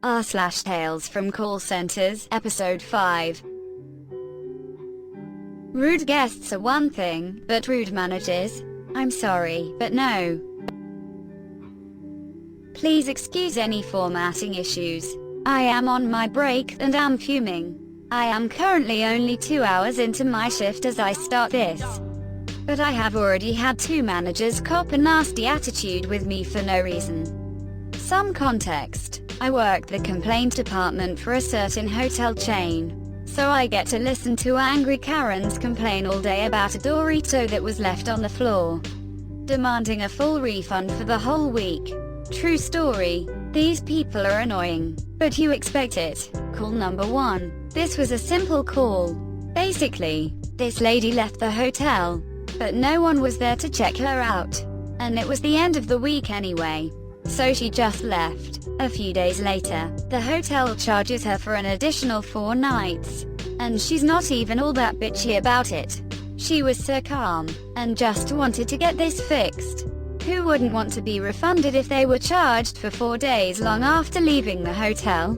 r/Tales from Call Centers, Episode 5. Rude guests are one thing, but rude managers? I'm sorry, but no. Please excuse any formatting issues. I am on my break, and am fuming. I am currently only 2 hours into my shift as I start this. But I have already had 2 managers cop a nasty attitude with me for no reason. Some context. I work the complaint department for a certain hotel chain. So I get to listen to angry Karens complain all day about a Dorito that was left on the floor, demanding a full refund for the whole week. True story. These people are annoying, but you expect it. Call number 1. This was a simple call. Basically, this lady left the hotel, but no one was there to check her out. And it was the end of the week anyway, so she just left. A few days later, the hotel charges her for an additional 4 nights. And she's not even all that bitchy about it. She was so calm, and just wanted to get this fixed. Who wouldn't want to be refunded if they were charged for 4 days long after leaving the hotel?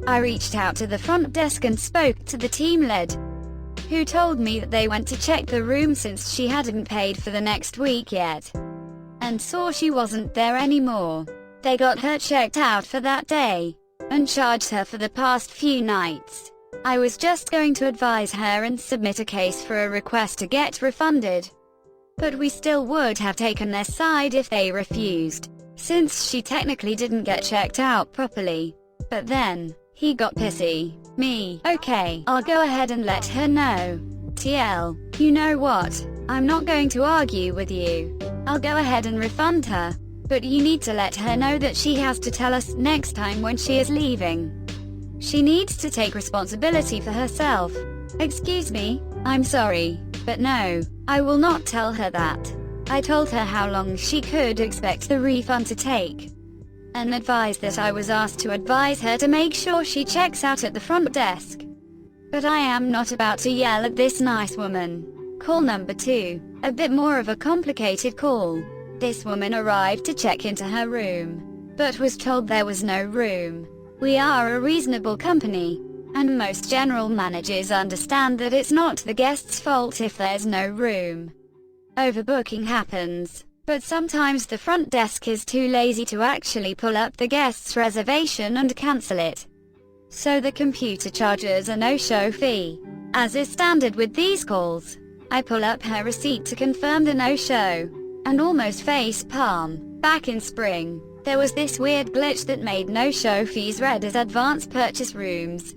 I reached out to the front desk and spoke to the team lead, who told me that they went to check the room since she hadn't paid for the next week yet, and saw she wasn't there anymore. They got her checked out for that day, and charged her for the past few nights. I was just going to advise her and submit a case for a request to get refunded. But we still would have taken their side if they refused, since she technically didn't get checked out properly. But then, he got pissy. Me, okay, I'll go ahead and let her know. TL, you know what? I'm not going to argue with you. I'll go ahead and refund her. But you need to let her know that she has to tell us next time when she is leaving. She needs to take responsibility for herself. Excuse me, I'm sorry, but no, I will not tell her that. I told her how long she could expect the refund to take, and advised that I was asked to advise her to make sure she checks out at the front desk. But I am not about to yell at this nice woman. Call number 2. A bit more of a complicated call. This woman arrived to check into her room, but was told there was no room. We are a reasonable company, and most general managers understand that it's not the guest's fault if there's no room. Overbooking happens, but sometimes the front desk is too lazy to actually pull up the guest's reservation and cancel it. So the computer charges a no-show fee. As is standard with these calls, I pull up her receipt to confirm the no-show, and almost face palm. Back in spring, there was this weird glitch that made no-show fees read as advance purchase rooms,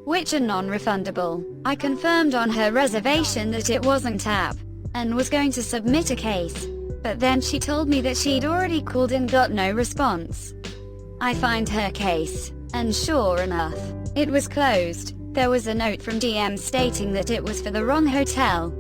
which are non-refundable. I confirmed on her reservation that it wasn't app, and was going to submit a case. But then she told me that she'd already called and got no response. I find her case, and sure enough, it was closed. There was a note from DM stating that it was for the wrong hotel,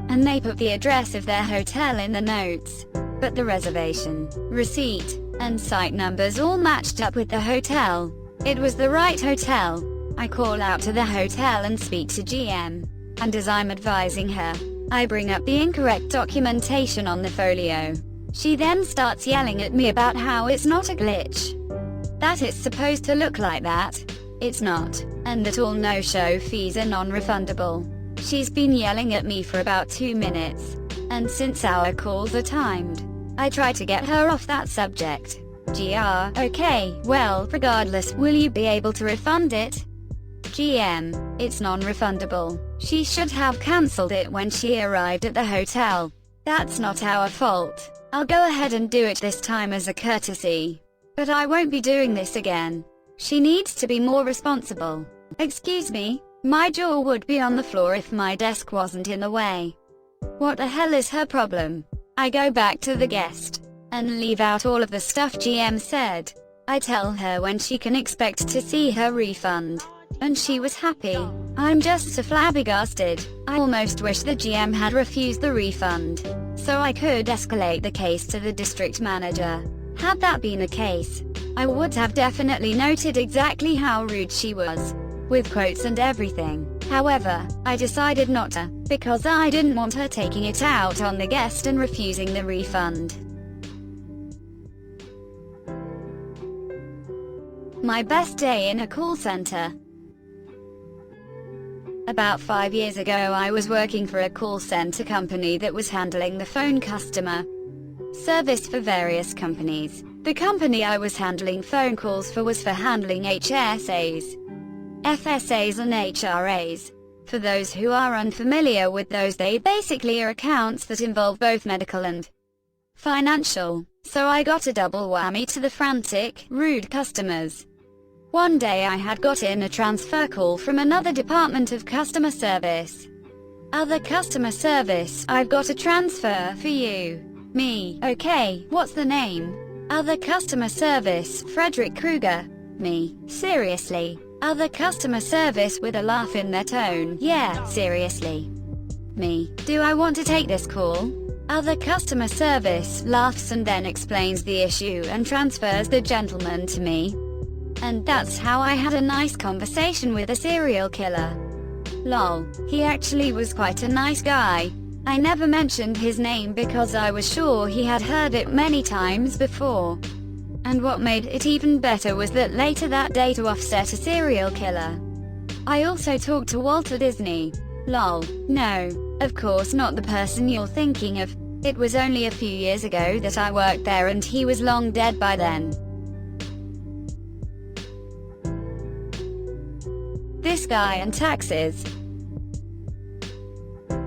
and they put the address of their hotel in the notes. But the reservation, receipt, and site numbers all matched up with the hotel. It was the right hotel. I call out to the hotel and speak to GM, and as I'm advising her, I bring up the incorrect documentation on the folio. She then starts yelling at me about how it's not a glitch, that it's supposed to look like that. It's not, and that all no-show fees are non-refundable. She's been yelling at me for about 2 minutes, and since our calls are timed, I try to get her off that subject. Okay, well, regardless, will you be able to refund it? GM, it's non-refundable. She should have cancelled it when she arrived at the hotel. That's not our fault. I'll go ahead and do it this time as a courtesy, but I won't be doing this again. She needs to be more responsible. Excuse me, my jaw would be on the floor if my desk wasn't in the way. What the hell is her problem? I go back to the guest, and leave out all of the stuff GM said. I tell her when she can expect to see her refund, and she was happy. I'm just so flabbergasted. I almost wish the GM had refused the refund, so I could escalate the case to the district manager. Had that been the case, I would have definitely noted exactly how rude she was, with quotes and everything. However, I decided not to, because I didn't want her taking it out on the guest and refusing the refund. My best day in a call center. About 5 years ago, I was working for a call center company that was handling the phone customer service for various companies. The company I was handling phone calls for was for handling HSAs, FSAs and HRAs. For those who are unfamiliar with those, they basically are accounts that involve both medical and financial. So I got a double whammy to the frantic, rude customers. One day I had gotten a transfer call from another department of customer service. Other customer service, I've got a transfer for you. Me, okay, what's the name? Other customer service, Frederick Krueger. Me, seriously? Other customer service with a laugh in their tone, yeah, seriously. Me, do I want to take this call? Other customer service, laughs and then explains the issue and transfers the gentleman to me. And that's how I had a nice conversation with a serial killer. Lol, he actually was quite a nice guy. I never mentioned his name because I was sure he had heard it many times before. And what made it even better was that later that day, to offset a serial killer, I also talked to Walter Disney. Lol, no, of course not the person you're thinking of. It was only a few years ago that I worked there and he was long dead by then. This guy and taxes.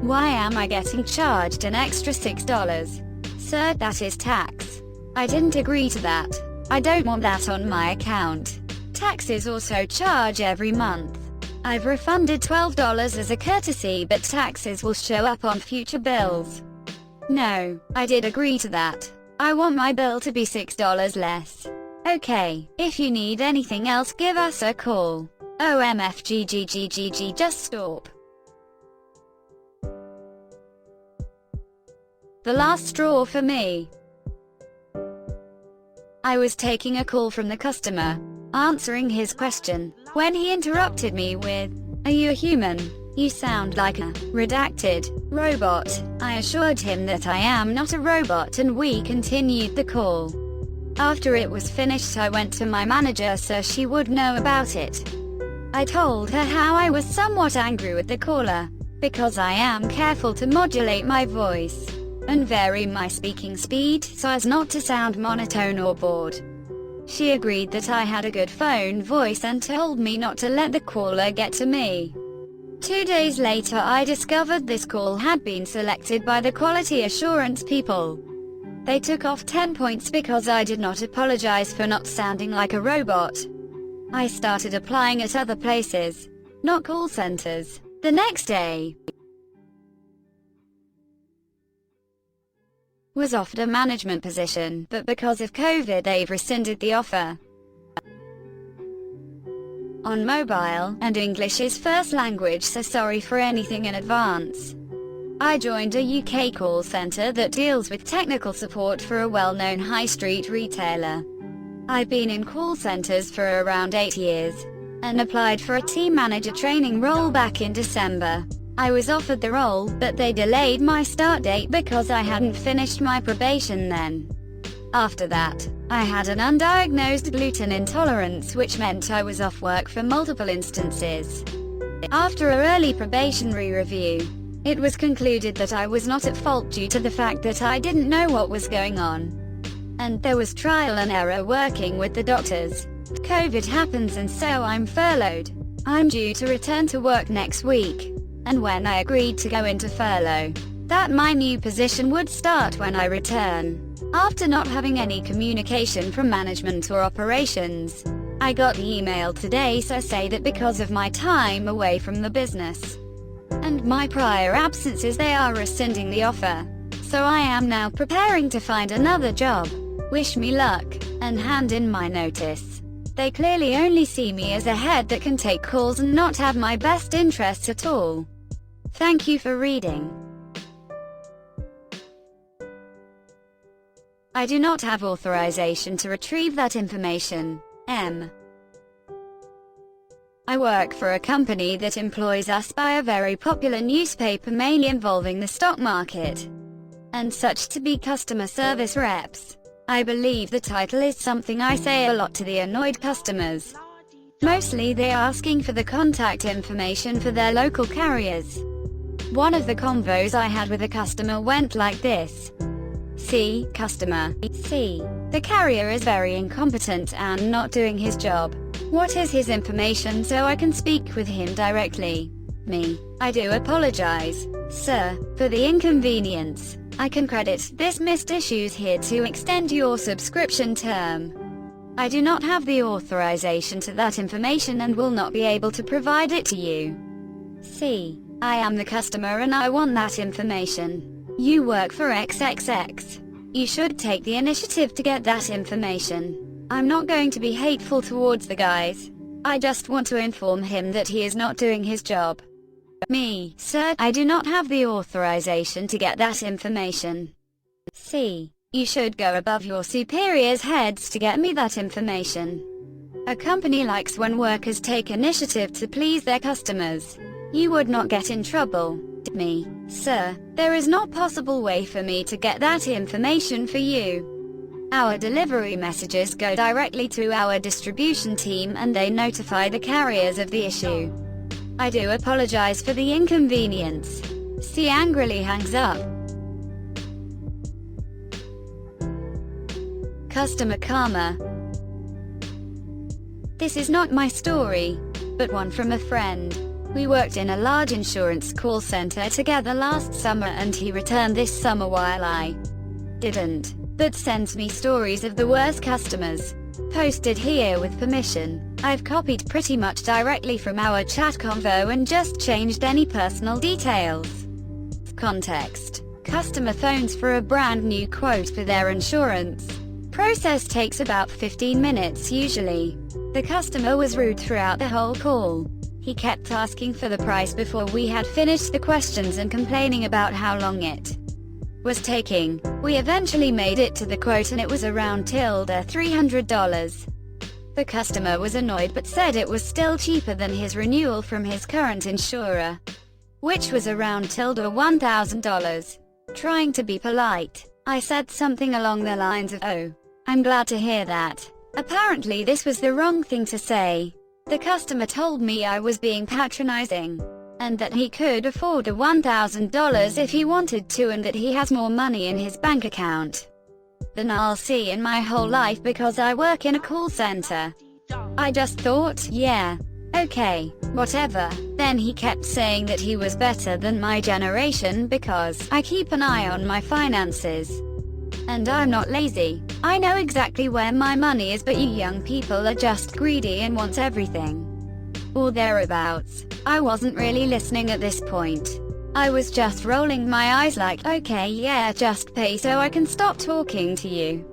Why am I getting charged an extra $6? Sir, that is tax. I didn't agree to that. I don't want that on my account. Taxes also charge every month. I've refunded $12 as a courtesy, but taxes will show up on future bills. No, I did agree to that. I want my bill to be $6 less. Okay, if you need anything else, give us a call. OMFGGGGG, just stop. The last straw for me. I was taking a call from the customer, answering his question, when he interrupted me with, "Are you a human? You sound like a redacted robot." I assured him that I am not a robot and we continued the call. After it was finished, I went to my manager so she would know about it. I told her how I was somewhat angry with the caller, because I am careful to modulate my voice and vary my speaking speed so as not to sound monotone or bored. She agreed that I had a good phone voice and told me not to let the caller get to me. 2 days later, I discovered this call had been selected by the quality assurance people. They took off 10 points because I did not apologize for not sounding like a robot. I started applying at other places, not call centers. The next day, was offered a management position, but because of COVID they've rescinded the offer. On mobile, and English is first language, so sorry for anything in advance. I joined a UK call center that deals with technical support for a well-known high street retailer. I've been in call centers for around 8 years, and applied for a team manager training role back in December. I was offered the role, but they delayed my start date because I hadn't finished my probation then. After that, I had an undiagnosed gluten intolerance, which meant I was off work for multiple instances. After a early probationary review, it was concluded that I was not at fault due to the fact that I didn't know what was going on. And there was trial and error working with the doctors. COVID happens and so I'm furloughed. I'm due to return to work next week. And when I agreed to go into furlough, that my new position would start when I return. After not having any communication from management or operations, I got the email today so say that because of my time away from the business and my prior absences, they are rescinding the offer. So I am now preparing to find another job. Wish me luck, and hand in my notice. They clearly only see me as a head that can take calls and not have my best interests at all. Thank you for reading. I do not have authorization to retrieve that information. M. I work for a company that employs us by a very popular newspaper mainly involving the stock market and such to be customer service reps. I believe the title is something I say a lot to the annoyed customers. Mostly they're asking for the contact information for their local carriers. One of the convos I had with a customer went like this. See, customer. See, the carrier is very incompetent and not doing his job. What is his information so I can speak with him directly? Me. I do apologize, sir, for the inconvenience. I can credit this missed issues here to extend your subscription term. I do not have the authorization to that information and will not be able to provide it to you. See, I am the customer and I want that information. You work for XXX. You should take the initiative to get that information. I'm not going to be hateful towards the guys. I just want to inform him that he is not doing his job. Me, sir, I do not have the authorization to get that information. See, you should go above your superiors' heads to get me that information. A company likes when workers take initiative to please their customers. You would not get in trouble. Me, sir, there is no possible way for me to get that information for you. Our delivery messages go directly to our distribution team and they notify the carriers of the issue. I do apologize for the inconvenience. C angrily hangs up. Customer karma. This is not my story, but one from a friend. We worked in a large insurance call center together last summer and he returned this summer while I didn't, but sent me stories of the worst customers. Posted here with permission. I've copied pretty much directly from our chat convo and just changed any personal details. Context. Customer phones for a brand new quote for their insurance. Process takes about 15 minutes usually. The customer was rude throughout the whole call. He kept asking for the price before we had finished the questions and complaining about how long it was taking. We eventually made it to the quote and it was around $300. The customer was annoyed but said it was still cheaper than his renewal from his current insurer, which was around $1,000. Trying to be polite, I said something along the lines of, "Oh, I'm glad to hear that." Apparently this was the wrong thing to say. The customer told me I was being patronizing, and that he could afford a $1,000 if he wanted to and that he has more money in his bank account than I'll see in my whole life because I work in a call center. I just thought, yeah, okay, whatever. Then he kept saying that he was better than my generation because I keep an eye on my finances. And I'm not lazy. I know exactly where my money is, but you young people are just greedy and want everything. Or thereabouts. I wasn't really listening at this point. I was just rolling my eyes like, okay, yeah, just pay so I can stop talking to you.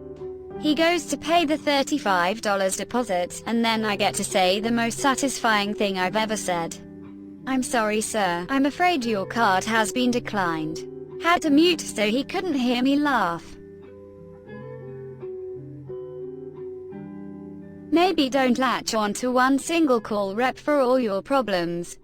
He goes to pay the $35 deposit, and then I get to say the most satisfying thing I've ever said. "I'm sorry, sir. I'm afraid your card has been declined." Had to mute so he couldn't hear me laugh. Maybe don't latch on to one single call rep for all your problems.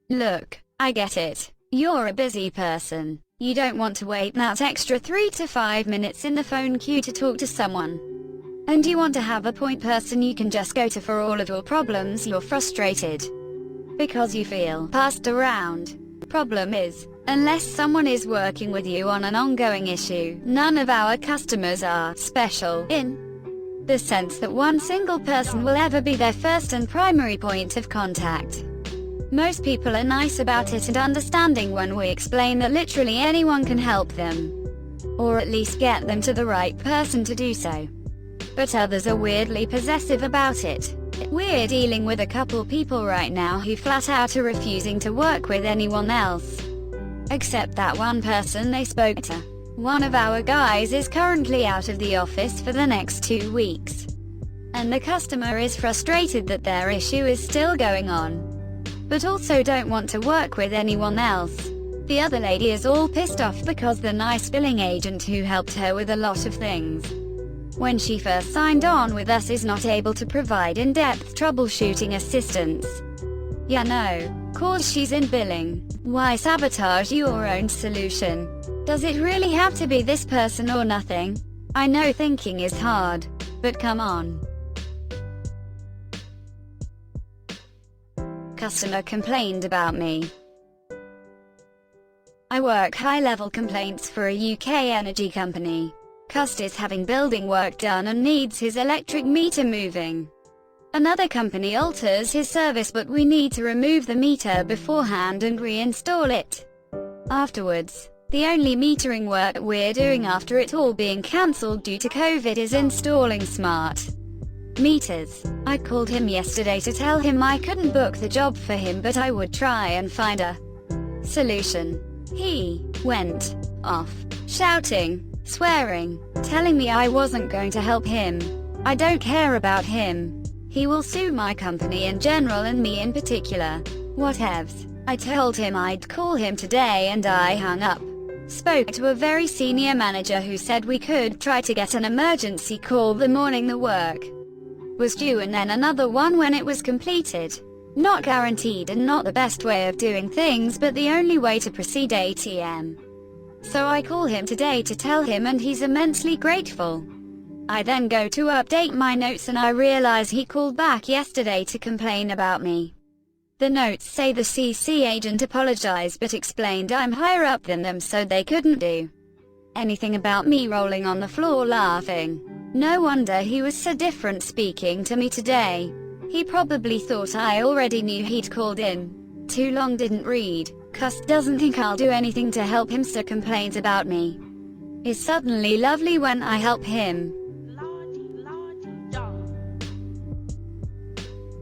Look, I get it. You're a busy person. You don't want to wait that extra 3 to 5 minutes in the phone queue to talk to someone. And you want to have a point person you can just go to for all of your problems. You're frustrated because you feel passed around. Problem is, unless someone is working with you on an ongoing issue, none of our customers are special in the sense that one single person will ever be their first and primary point of contact. Most people are nice about it and understanding when we explain that literally anyone can help them, or at least get them to the right person to do so. But others are weirdly possessive about it. We're dealing with a couple people right now who flat out are refusing to work with anyone else, except that one person they spoke to. One of our guys is currently out of the office for the next 2 weeks, and the customer is frustrated that their issue is still going on, but also don't want to work with anyone else. The other lady is all pissed off because the nice billing agent who helped her with a lot of things when she first signed on with us is not able to provide in-depth troubleshooting assistance. Yeah, no, cause she's in billing. Why sabotage your own solution? Does it really have to be this person or nothing? I know thinking is hard, but come on. Customer complained about me. I work high-level complaints for a UK energy company. Cust is having building work done and needs his electric meter moving. Another company alters his service, but we need to remove the meter beforehand and reinstall it afterwards. The only metering work we're doing after it all being cancelled due to COVID is installing smart meters. I called him yesterday to tell him I couldn't book the job for him, but I would try and find a solution. He went off, shouting, swearing, telling me I wasn't going to help him. I don't care about him. He will sue my company in general and me in particular. Whatevs. I told him I'd call him today and I hung up. Spoke to a very senior manager who said we could try to get an emergency call the morning the work was due and then another one when it was completed. Not guaranteed and not the best way of doing things, but the only way to proceed ATM. So I call him today to tell him and he's immensely grateful. I then go to update my notes and I realize he called back yesterday to complain about me. The notes say the CC agent apologized but explained I'm higher up than them, so they couldn't do anything about me rolling on the floor laughing. No wonder he was so different speaking to me today. He probably thought I already knew he'd called in. Too long didn't read. Cust doesn't think I'll do anything to help him, so complains about me is suddenly lovely when I help him.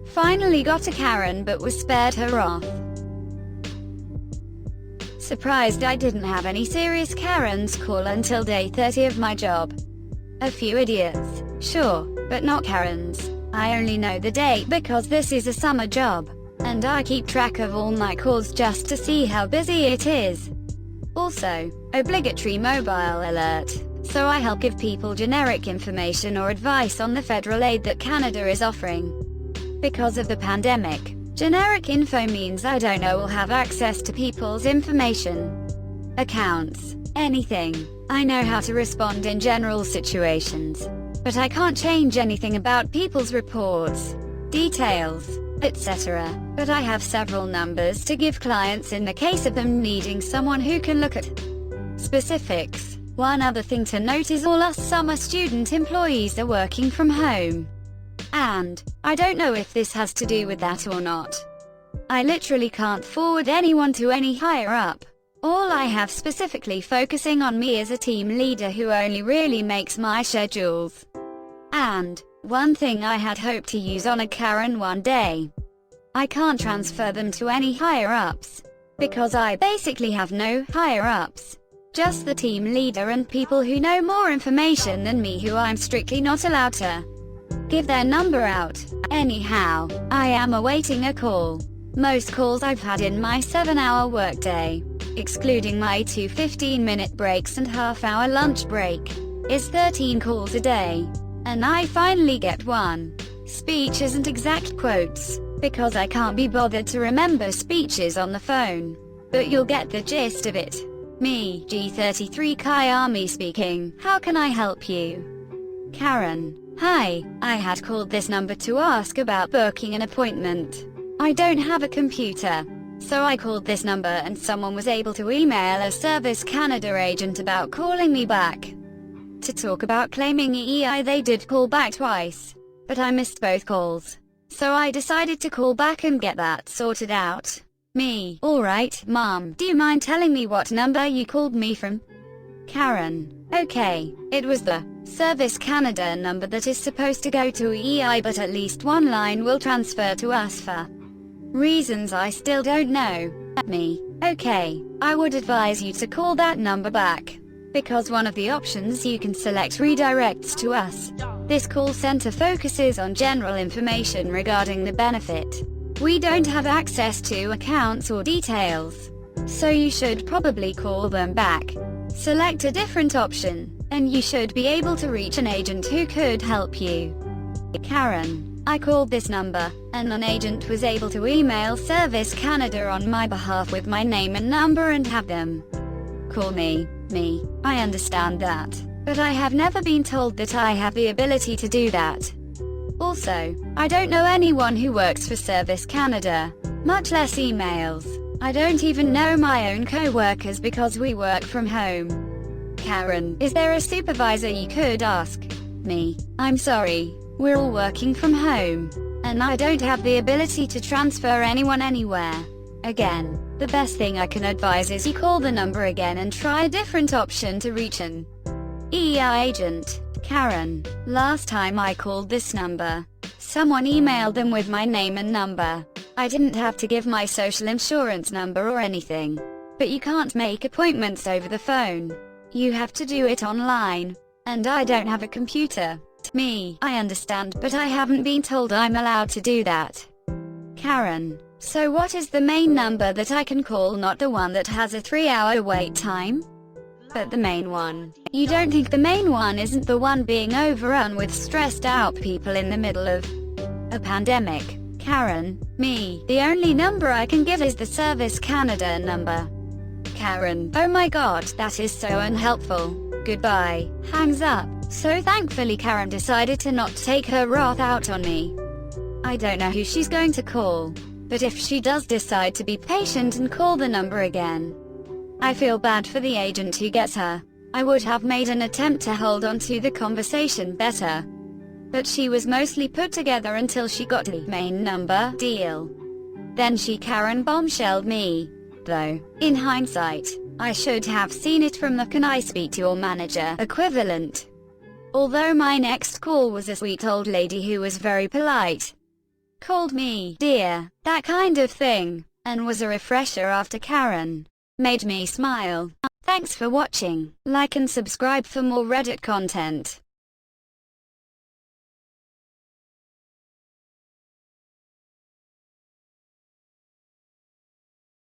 Finally got a Karen but was spared her wrath. Surprised I didn't have any serious Karens call until day 30 of my job. A few idiots, sure, but not Karens. I only know the date because this is a summer job, and I keep track of all my calls just to see how busy it is. Also, obligatory mobile alert, so I help give people generic information or advice on the federal aid that Canada is offering. Because of the pandemic, generic info means I don't know or have access to people's information, accounts, anything. I know how to respond in general situations, but I can't change anything about people's reports, details, etc. But I have several numbers to give clients in the case of them needing someone who can look at specifics. One other thing to note is all us summer student employees are working from home. And I don't know if this has to do with that or not. I literally can't forward anyone to any higher up. All I have specifically focusing on me is a team leader who only really makes my schedules. And one thing I had hoped to use on a Karen one day. I can't transfer them to any higher ups, because I basically have no higher ups. Just the team leader and people who know more information than me who I'm strictly not allowed to give their number out. Anyhow, I am awaiting a call. Most calls I've had in my 7-hour workday, excluding my 2 15-minute breaks and half-hour lunch break, is 13 calls a day. And I finally get one. Speech isn't exact quotes, because I can't be bothered to remember speeches on the phone. But you'll get the gist of it. Me, G33 Kai Army speaking. How can I help you? Karen. Hi, I had called this number to ask about booking an appointment. I don't have a computer, so I called this number and someone was able to email a Service Canada agent about calling me back to talk about claiming EI. They did call back twice, but I missed both calls. So I decided to call back and get that sorted out. Me. Alright, Mom, do you mind telling me what number you called me from? Karen. Okay, it was the Service Canada number that is supposed to go to EI, but at least one line will transfer to us for reasons I still don't know. Me. Okay, I would advise you to call that number back, because one of the options you can select redirects to us. This call center focuses on general information regarding the benefit. We don't have access to accounts or details, so you should probably call them back. Select a different option, and you should be able to reach an agent who could help you. Karen. I called this number, and an agent was able to email Service Canada on my behalf with my name and number and have them call me. Me, I understand that, but I have never been told that I have the ability to do that. Also, I don't know anyone who works for Service Canada, much less emails. I don't even know my own co-workers because we work from home. Karen, is there a supervisor you could ask? Me, I'm sorry, we're all working from home, and I don't have the ability to transfer anyone anywhere. Again, the best thing I can advise is you call the number again and try a different option to reach an EI agent. Karen, last time I called this number, someone emailed them with my name and number. I didn't have to give my social insurance number or anything. But you can't make appointments over the phone. You have to do it online. And I don't have a computer. Me, I understand, but I haven't been told I'm allowed to do that. Karen, so what is the main number that I can call, not the one that has a 3-hour wait time? But the main one. You don't think the main one isn't the one being overrun with stressed out people in the middle of a pandemic? Karen, me, the only number I can give is the Service Canada number. Karen, oh my god, that is so unhelpful. Goodbye. Hangs up. So thankfully Karen decided to not take her wrath out on me. I don't know who she's going to call, but if she does decide to be patient and call the number again, I feel bad for the agent who gets her. I would have made an attempt to hold on to the conversation better, but she was mostly put together until she got the main number deal. Then she Karen bombshelled me. Though, in hindsight, I should have seen it from the "can I speak to your manager" equivalent. Although my next call was a sweet old lady who was very polite. Called me dear, that kind of thing, and was a refresher after Karen. Made me smile. Thanks for watching. Like and subscribe for more Reddit content.